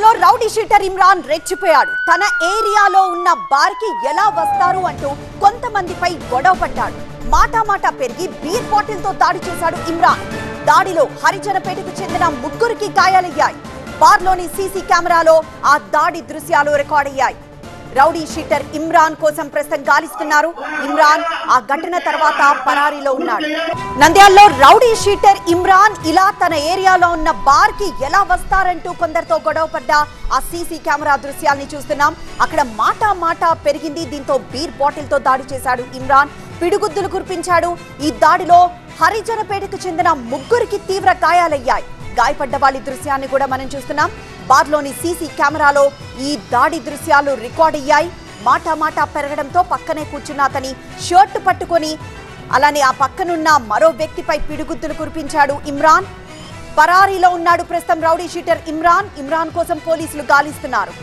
నంద్యాలలో rowdy sheeter Imran రెచ్చిపోయాడు. తన ఏరియాలో ఉన్న బార్ కి ఎలా వస్తారు అంటూ కొంతమందిపై గొడవ పడ్డాడు. మాటా పెరిగి బీర్ బాటిల్ తో దాడి చేశాడు ఇమ్రాన్. దాడిలో హరిజనపేటకు చెందిన ముగ్గురికి గాయాలయ్యాయి. బార్లోని సీసీ కెమెరాలో ఆ దాడి దృశ్యాలు రికార్డ్ అయ్యాయి. రౌడీ షీటర్ ఇమ్రాన్ కోసం ప్రస్తుతం గాలిస్తున్నారు. ఇమ్రాన్ ఆ ఘటన తర్వాత పరారీలో ఉన్నాడు. నంద్యాలలో రౌడీ షీటర్ ఇమ్రాన్ ఇలా తన ఏరియాలో ఉన్న బార్ కి ఎలా వస్తారంటూ కొందరితో గొడవ పడ్డ ఆ సీసీ కెమెరా దృశ్యాల్ని చూస్తున్నాం. అక్కడ మాటా పెరిగింది. దీంతో బీర్ బాటిల్ తో దాడి చేశాడు ఇమ్రాన్. పిడుగుద్దులు కురిపించాడు. ఈ దాడిలో హరిజనపేటకు చెందిన ముగ్గురికి తీవ్ర గాయాలయ్యాయి. గాయపడ్డ వాళ్ళ దృశ్యాన్ని కూడా మనం చూస్తున్నాం. బార్లోని సీసీ కెమెరాలో ఈ దాడి దృశ్యాలు రికార్డ్ అయ్యాయి. మాటా పెరగడంతో పక్కనే కూర్చున్న అతని షర్ట్ పట్టుకొని అలానే ఆ పక్కనున్న మరో వ్యక్తిపై పిడుగుద్దులు కురిపించాడు ఇమ్రాన్. పరారీలో ఉన్నాడు ప్రస్తుతం రౌడీ షీటర్ ఇమ్రాన్. ఇమ్రాన్ కోసం పోలీసులు గాలిస్తున్నారు.